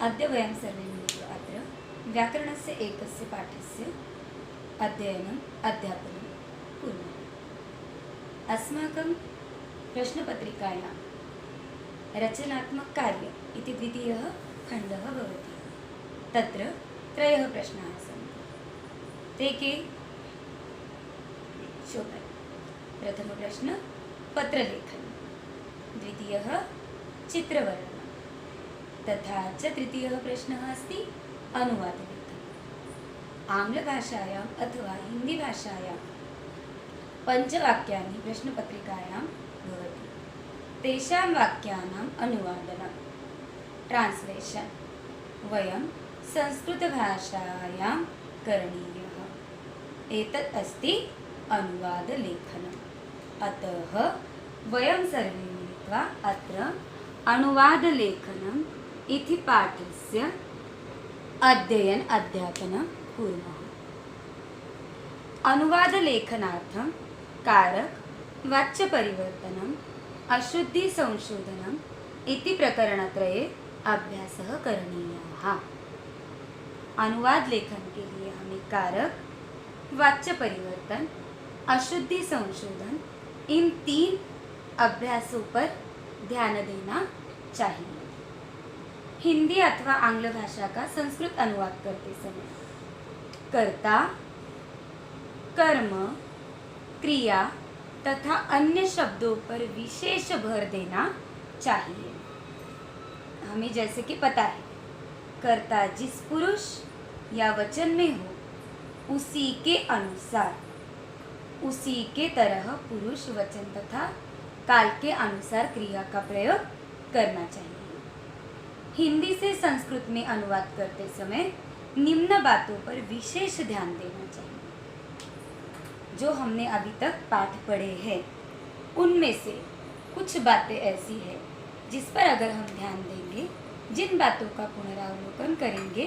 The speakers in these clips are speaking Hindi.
अद्य वयं सर्वे मिलित्वा अत्र व्याकरणस्य एकस्य पाठस्य अध्ययनम् अध्यापनं कुर्मः। अस्माकं प्रश्नपत्रिकायां रचनात्मककार्यम् इति द्वितीयः खण्डः भवति। तत्र त्रयः प्रश्नाः सन्ति। ते के? शोभनं। प्रथमप्रश्नः पत्रलेखनं, द्वितीयः चित्रवर्णनं, तथा च तृतीयः प्रश्नः अस्ति अनुवादलेखनम्। आङ्ग्लभाषायाम् अथवा हिन्दीभाषायां पञ्चवाक्यानि प्रश्नपत्रिकायां भवति। तेषां वाक्यानाम् अनुवादनं ट्रान्स्लेशन् वयं संस्कृतभाषायां करणीयः। एतत् अस्ति अनुवादलेखनम्। अतः वयं सर्वे मिलित्वा अत्र अनुवादलेखनम् इति पाठस्य अध्ययनं कुर्मः। अनुवादलेखनार्थं कारक, वाच्यपरिवर्तनम्, अशुद्धिसंशोधनम् इति प्रकरणत्रये अभ्यासः करणीयः। अनुवाद लेखन के लिए हमें कारक, वाच्यपरिवर्तन, अशुद्धि संशोधन इन 3 अभ्यासों पर ध्यान देना चाहिए। हिंदी अथवा आंग्ल भाषा का संस्कृत अनुवाद करते समय कर्ता, कर्म, क्रिया तथा अन्य शब्दों पर विशेष भर देना चाहिए। हमें जैसे कि पता है, कर्ता जिस पुरुष या वचन में हो उसी के अनुसार, उसी के तरह पुरुष, वचन तथा काल के अनुसार क्रिया का प्रयोग करना चाहिए। हिंदी से संस्कृत में अनुवाद करते समय निम्न बातों पर विशेष ध्यान देना चाहिए। जो हमने अभी तक पाठ पढ़े हैं उनमें से कुछ बातें ऐसी हैं जिस पर अगर हम ध्यान देंगे, जिन बातों का पुनरावलोकन करेंगे,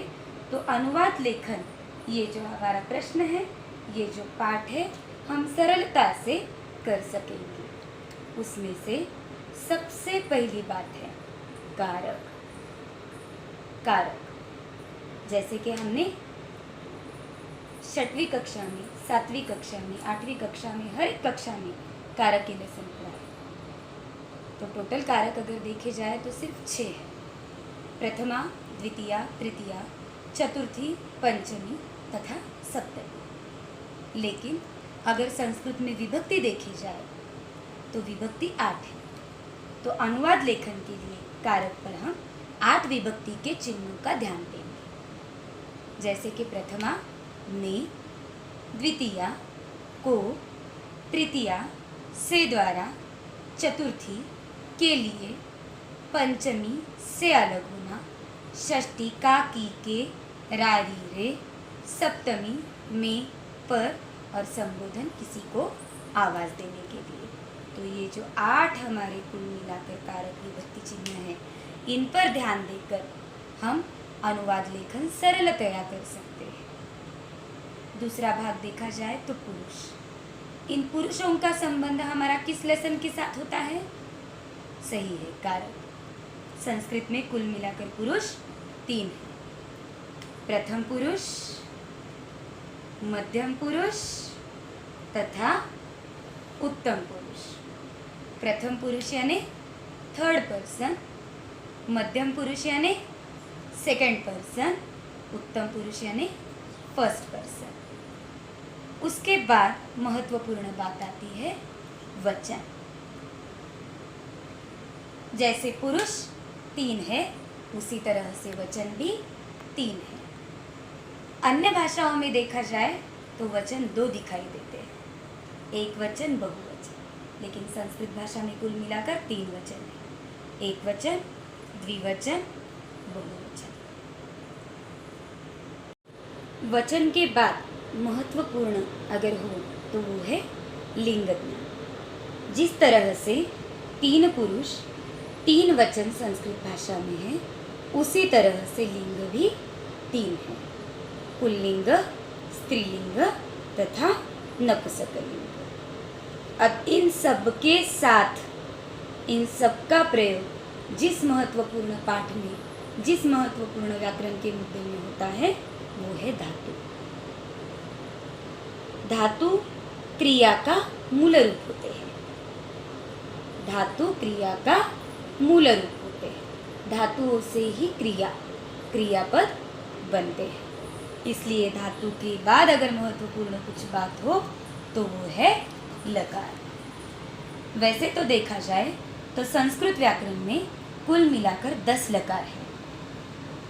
तो अनुवाद लेखन, ये जो हमारा प्रश्न है, ये जो पाठ है, हम सरलता से कर सकेंगे। उसमें से सबसे पहली बात है कारक। कारक जैसे कि हमने 6वीं कक्षा में, 7वीं कक्षा में, 8वीं कक्षा में, हर एक कक्षा में कारक के लेसन पढ़ा है। तो टोटल कारक अगर देखे जाए तो सिर्फ 6 है। प्रथमा, द्वितीया, तृतीया, चतुर्थी, पंचमी तथा सप्तमी। लेकिन अगर संस्कृत में विभक्ति देखी जाए तो विभक्ति 8 है। तो अनुवाद लेखन के लिए कारक पर हम 8 विभक्ति के चिन्हों का ध्यान देंगे। जैसे कि प्रथमा ने, द्वितीया को, तृतीया से द्वारा, चतुर्थी के लिए, पंचमी से अलग होना, षष्ठी का, की, के, रारी, रे, सप्तमी में, पर और संबोधन किसी को आवाज़ देने के लिए। तो ये जो 8 हमारे कुल मिलाकर कारक विभक्ति चिन्ह हैं, इन पर ध्यान देकर हम अनुवाद लेखन सरलतया कर सकते हैं। दूसरा भाग देखा जाए तो पुरुष। इन पुरुषों का संबंध हमारा किस लेसन के साथ होता है? सही है, कारक। संस्कृत में कुल मिलाकर पुरुष 3 है। प्रथम पुरुष, मध्यम पुरुष तथा उत्तम पुरुष। प्रथम पुरुष यानी 3rd पर्सन, मध्यम पुरुष यानी 2nd पर्सन, उत्तम पुरुष यानी 1st पर्सन। उसके बाद महत्वपूर्ण बात आती है वचन। जैसे पुरुष 3 है, उसी तरह से वचन भी 3 है। अन्य भाषाओं में देखा जाए तो वचन 2 दिखाई देते हैं, एक वचन, बहुवचन। लेकिन संस्कृत भाषा में कुल मिलाकर 3 वचन है, एक वचन, द्विवचन, बहुवचन। वचन के बाद महत्वपूर्ण अगर हो तो वो है लिंग ज्ञान। जिस तरह से 3 पुरुष 3 वचन संस्कृत भाषा में है, उसी तरह से लिंग भी 3 है, पुल्लिंग, स्त्रीलिंग तथा नपुंसकलिंग। अब इन सब के साथ इन सब का प्रयोग जिस महत्वपूर्ण पाठ में जिस महत्वपूर्ण व्याकरण के मुद्दे में होता है वो है धातु। धातु क्रिया का मूल रूप होते हैं। धातु क्रिया का मूल रूप होते हैं। धातुओं से ही क्रियापद बनते हैं। इसलिए धातु के बाद अगर महत्वपूर्ण कुछ बात हो तो वो है लकार। वैसे तो देखा जाए तो संस्कृत व्याकरण में कुल मिलाकर 10 लकार है,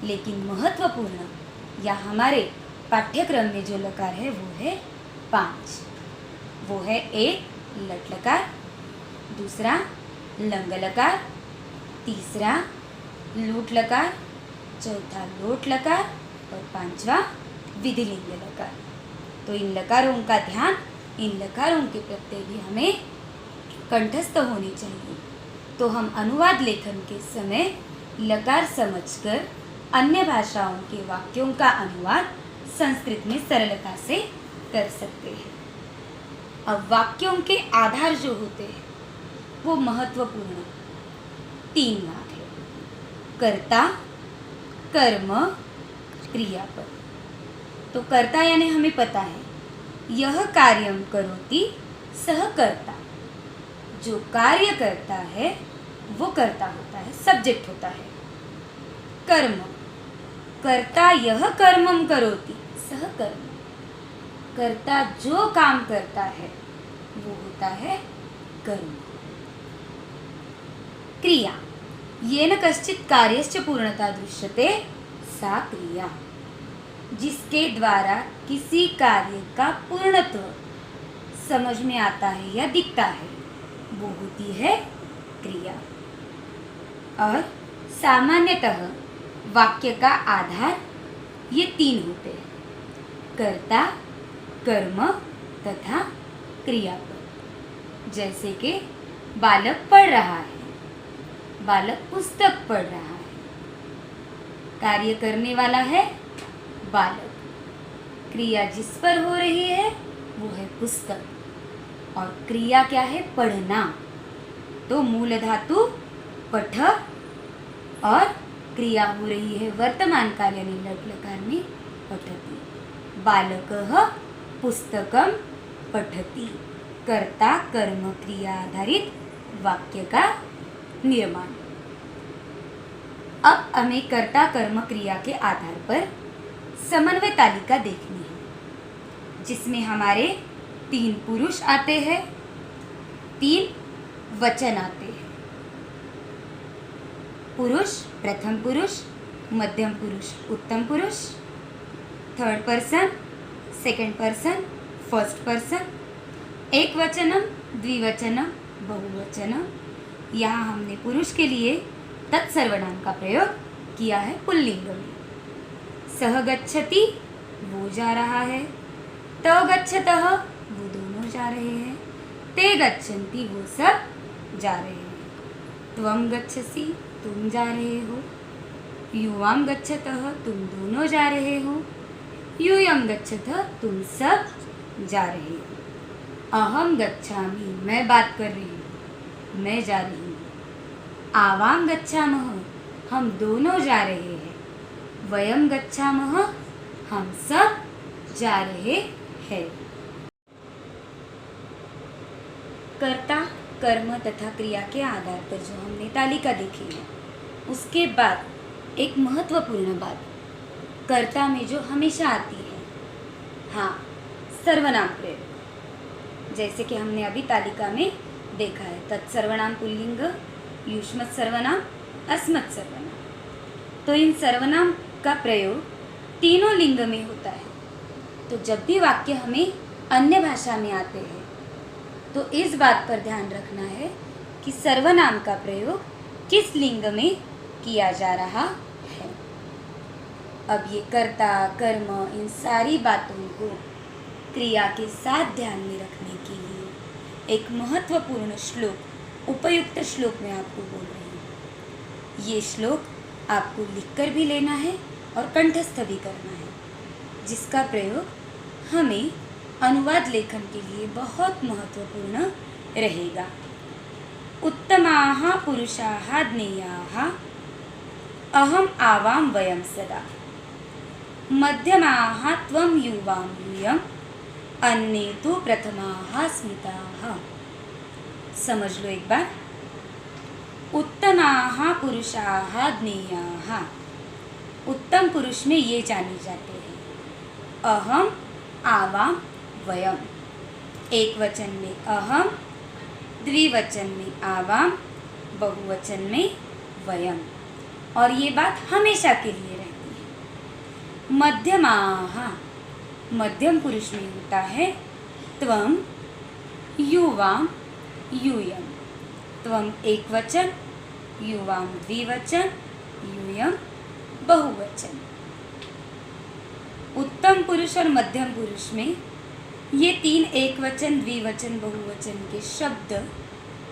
लेकिन महत्वपूर्ण या हमारे पाठ्यक्रम में जो लकार है वो है 5। वो है एक लट लकार, दूसरा लंग लकार, तीसरा लूट लकार, चौथा लोट लकार और 5वां विधिलिंग लकार। तो इन लकारों का ध्यान, इन लकारों के प्रत्यय भी हमें कंठस्थ होनी चाहिए। तो हम अनुवाद लेखन के समय लकार समझकर अन्य भाषाओं के वाक्यों का अनुवाद संस्कृत में सरलता से कर सकते हैं। अब वाक्यों के आधार जो होते हैं वो महत्वपूर्ण 3 भाग है: कर्ता, कर्म, क्रियापद। तो कर्ता यानी हमें पता है यह कार्यम करोति सह कर्ता। जो कार्य करता है वो कर्ता होता है, सब्जेक्ट होता है। कर्म, कर्ता यह कर्मम करोति सह कर्म। कर्ता जो काम करता है वो होता है कर्म। क्रिया, येन कश्चित् कार्यश्च पूर्णता दृश्यते सा क्रिया। जिसके द्वारा किसी कार्य का पूर्णत्व समझ में आता है या दिखता है वो होती है क्रिया। और सामान्यतः वाक्य का आधार ये 3 होते हैं: कर्ता, कर्म तथा क्रियापद। जैसे कि बालक पढ़ रहा है, बालक पुस्तक पढ़ रहा है। कार्य करने वाला है बालक, क्रिया जिस पर हो रही है वो है पुस्तक, और क्रिया क्या है? पढ़ना। तो मूल धातु पठ और क्रिया हो रही है वर्तमान काल यानी लट लकार में पठति। बालकः पुस्तकं पठति। कर्ता कर्म क्रिया आधारित वाक्य का निर्माण। अब हमें कर्ता कर्म क्रिया के आधार पर समन्वय तालिका देखनी है, जिसमें हमारे 3 पुरुष आते हैं, 3 वचन आते हैं। पुरुष, प्रथम पुरुष, मध्यम पुरुष, उत्तम पुरुष, third person, second person, first person, एक वचनम, द्विवचनम, बहुवचनम। यहाँ हमने पुरुष के लिए तत्सर्वनाम का प्रयोग किया है पुल्लिंग में। सह गच्छति वो जा रहा है, तौ गच्छतः वो दोनों जा रहे हैं, ते गच्छन्ति वो सब जा रहे हैं, त्वं गच्छसि तुम जा रहे हो, युवां गच्छतः तुम दोनों जा रहे हो, यूयं गच्छतः तुम सब जा रहे हो, अहम गच्छामि मैं बात कर रही हूँ, मैं जा रही हूँ, आवां गच्छामः हम दोनों जा रहे हैं, वयं गच्छामः हम सब जा रहे हैं। कर्ता, कर्म तथा क्रिया के आधार पर जो हमने तालिका देखी है, उसके बाद एक महत्वपूर्ण बात कर्ता में जो हमेशा आती है, हाँ, सर्वनाम प्रयोग। जैसे कि हमने अभी तालिका में देखा है, तत्सर्वनाम पुल्लिंग, युष्मत् सर्वनाम, अस्मत् सर्वनाम। तो इन सर्वनाम का प्रयोग तीनों लिंग में होता है। तो जब भी वाक्य हमें अन्य भाषा में आते हैं तो इस बात पर ध्यान रखना है कि सर्वनाम का प्रयोग किस लिंग में किया जा रहा है। अब ये कर्ता, कर्म, इन सारी बातों को क्रिया के साथ ध्यान में रखने के लिए एक महत्वपूर्ण श्लोक, उपयुक्त श्लोक मैं आपको बोल रही हूँ। ये श्लोक आपको लिखकर भी लेना है और कंठस्थ भी करना है, जिसका प्रयोग हमें अनुवाद लेखन के लिए बहुत महत्वपूर्ण रहेगा। उत्तमाः पुरुषाः ज्ञेयाः अहम आवां वयम सदा, मध्यमाः त्वं युवां यूयम्, अन्ये तु प्रथमाः स्मृताः। समझ लो एक बार। उत्तमाः पुरुषाः ज्ञेयाः, उत्तम पुरुष में ये जाने जाते हैं। अहम आवाम वयम, एक वचन में अहम, द्विवचन में आवाम, बहुवचन में वयम, और ये बात हमेशा के लिए रहती है। मध्यमाः, मध्यम पुरुष में होता है त्वम, युवाम, यूयम। त्वम एक वचन, युवाम द्विवचन, यूयम बहुवचन। उत्तम पुरुष और मध्यम पुरुष में ये तीन एक वचन, द्विवचन, बहुवचन के शब्द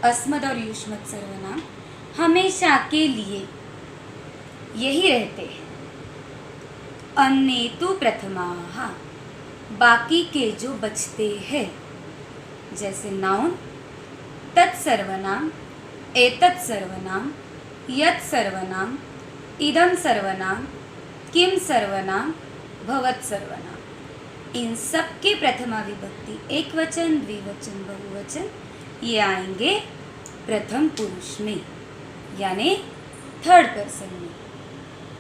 अस्मद और युष्मत् सर्वनाम हमेशा के लिए यही रहते हैं। अन्ये तु प्रथमाः, बाकी के जो बचते हैं, जैसे नाउन तत्सर्वनाम, एतत् सर्वनाम, यत् सर्वनाम, इदं सर्वनाम, किम सर्वनाम, भवत् सर्वनाम, इन सब के प्रथमा विभक्ति एक वचन, द्विवचन, बहुवचन ये आएंगे प्रथम पुरुष में, यानी थर्ड पर्सन में।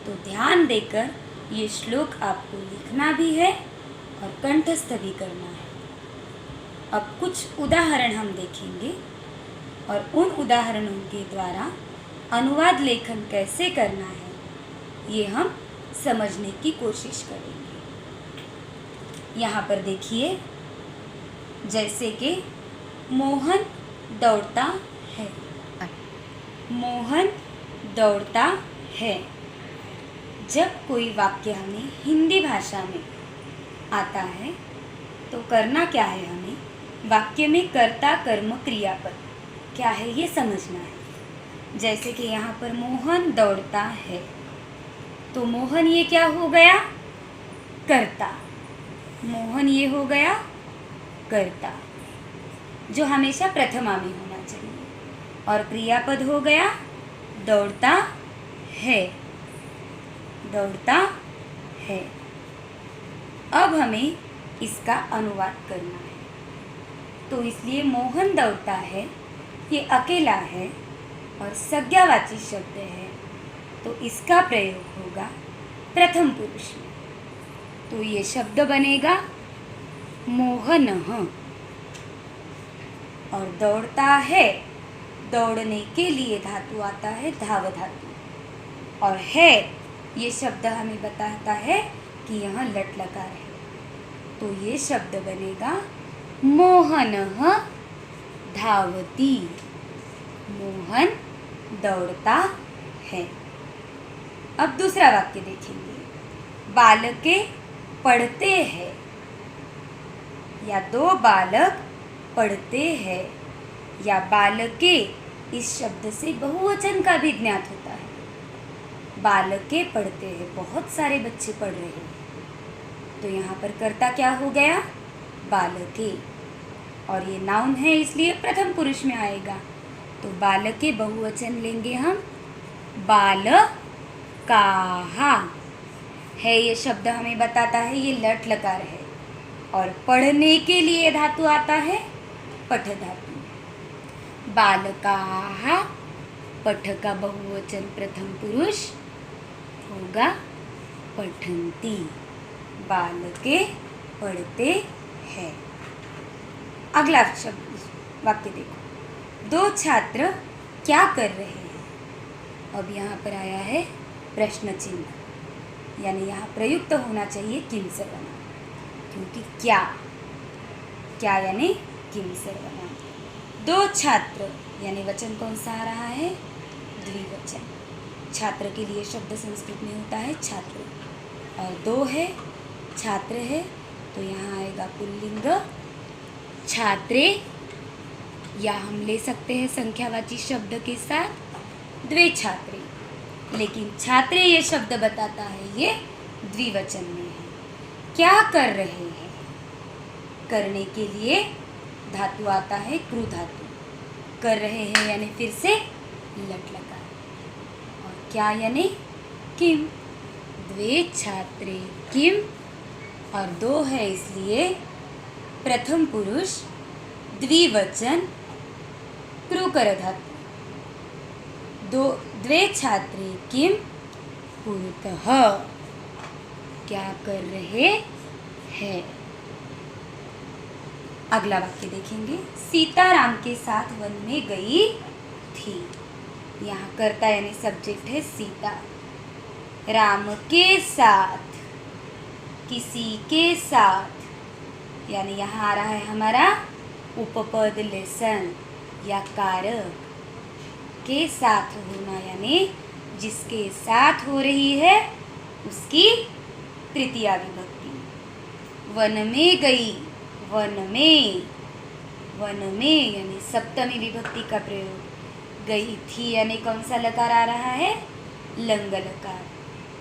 तो ध्यान देकर ये श्लोक आपको लिखना भी है और कंठस्थ भी करना है। अब कुछ उदाहरण हम देखेंगे और उन उदाहरणों के द्वारा अनुवाद लेखन कैसे करना है ये हम समझने की कोशिश करेंगे। यहाँ पर देखिए, जैसे कि मोहन दौड़ता है, मोहन दौड़ता है। जब कोई वाक्य हमें हिंदी भाषा में आता है तो करना क्या है, हमें वाक्य में कर्ता कर्म क्रियापद क्या है ये समझना है। जैसे कि यहाँ पर मोहन दौड़ता है, तो मोहन ये क्या हो गया, कर्ता। मोहन ये हो गया कर्ता, जो हमेशा प्रथमा में होना चाहिए, और क्रियापद हो गया दौड़ता है, दौड़ता है। अब हमें इसका अनुवाद करना है, तो इसलिए मोहन दौड़ता है ये अकेला है और संज्ञावाची शब्द है, तो इसका प्रयोग होगा प्रथम पुरुष में। तो ये शब्द बनेगा मोहनः, और दौड़ता है, दौड़ने के लिए धातु आता है धाव धातु, और है ये शब्द हमें बताता है कि यहाँ लट लकार है, तो ये शब्द बनेगा मोहनः धावति, मोहन दौड़ता है। अब दूसरा वाक्य देखेंगे, बालके पढ़ते हैं, या दो बालक पढ़ते हैं, या बालके इस शब्द से बहुवचन का भी ज्ञात होता है। बालके पढ़ते हैं, बहुत सारे बच्चे पढ़ रहे हैं, तो यहाँ पर कर्ता क्या हो गया, बालके, और ये नाउन है इसलिए प्रथम पुरुष में आएगा, तो बालके बहुवचन लेंगे हम बालकाः। है ये शब्द हमें बताता है ये लट लकार है, और पढ़ने के लिए धातु आता है पठ धातु। बालकाः, पठ का बहुवचन प्रथम पुरुष होगा पठन्ति, बालके पढ़ते हैं। अगला शब्द वाक्य देखो, दो छात्र क्या कर रहे हैं। अब यहाँ पर आया है प्रश्न चिन्ह, यानी यहाँ प्रयुक्त होना चाहिए किम सर्वनाम, क्योंकि क्या, क्या यानी किम सर्वनाम। दो छात्र यानी वचन कौन सा आ रहा है, द्विवचन। छात्र के लिए शब्द संस्कृत में होता है छात्र, और दो है छात्र है, तो यहाँ आएगा पुल्लिंग छात्रे, या हम ले सकते हैं संख्यावाची शब्द के साथ द्वे छात्रे, लेकिन छात्रे ये शब्द बताता है ये द्विवचन में है। क्या कर रहे हैं, करने के लिए धातु आता है क्रू धातु, कर रहे हैं यानी फिर से लट लगा, और क्या यानी किम, द्वे छात्रे किम, और दो है इसलिए प्रथम पुरुष द्विवचन कृकर धातु। द्वे छात्रे किम कुरुतः, क्या कर रहे हैं। अगला वाक्य देखेंगे। सीता राम के साथ वन में गई थी। यहाँ कर्ता यानी सब्जेक्ट है सीता। राम के साथ, किसी के साथ, यानी यहाँ आ रहा है हमारा उपपद लेसन या कारक। के साथ होना यानी जिसके साथ हो रही है उसकी तृतीया विभक्ति। वन में गई, वन में, वन में यानी सप्तमी विभक्ति का प्रयोग। गई थी यानी कौन सा लकार आ रहा है, लंग लकार,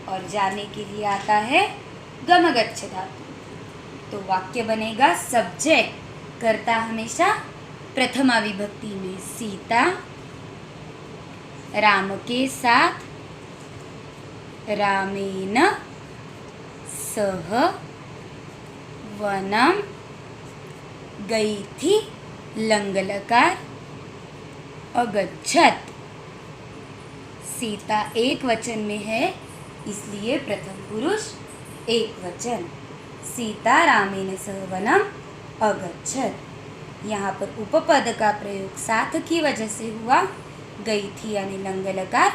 और जाने के लिए आता है गमगच्छ धातु। तो वाक्य बनेगा सब्जेक्ट कर्ता हमेशा प्रथमा विभक्ति में, सीता राम के साथ, रामेण सह वनम गई थी, लंग लकार, अगच्छत। सीता एक वचन में है इसलिए प्रथम पुरुष एक वचन। सीता रामेण सह वनम अगच्छत। यहाँ पर उपपद का प्रयोग साथ की वजह से हुआ, गई थी यानी लंग लकार,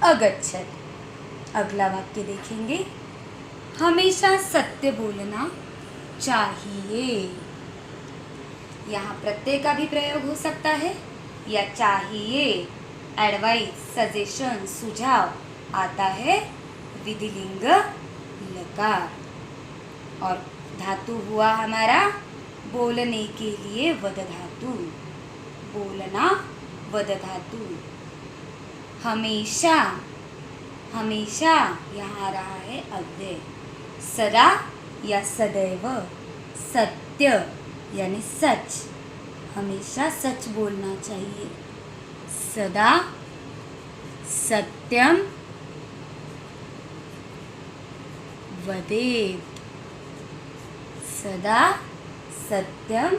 अगच्छत। अगला वाक्य देखेंगे। हमेशा सत्य बोलना चाहिए। यहाँ प्रत्यय का भी प्रयोग हो सकता है या चाहिए, एडवाइस, सजेशन, सुझाव आता है विधिलिंग लकार। और धातु हुआ हमारा बोलने के लिए वद धातु, बोलना वद धातु। हमेशा, हमेशा यहाँ आ रहा है अव्यय। सदा या सदैव, सत्य यानी सच, हमेशा सच बोलना चाहिए। सदा सत्यम वदेत्, सदा सत्यम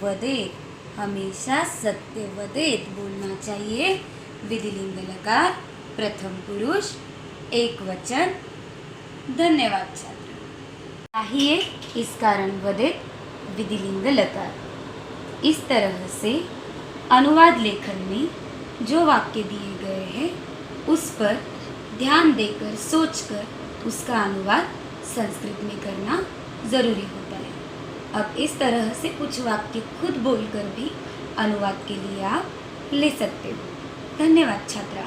वदेत्, हमेशा सत्य वदेत् बोलना चाहिए। विधिलिंग लकार, प्रथम पुरुष एक वचन। धन्यवाद छात्र। चाहिए इस कारण वदेत् विधिलिंग लकार। इस तरह से अनुवाद लेखन में जो वाक्य दिए गए हैं उस पर ध्यान देकर सोचकर उसका अनुवाद संस्कृत में करना ज़रूरी होता है। अब इस तरह से कुछ वाक्य खुद बोलकर भी अनुवाद के लिए आप ले सकते हो। धन्यवाद छात्रा।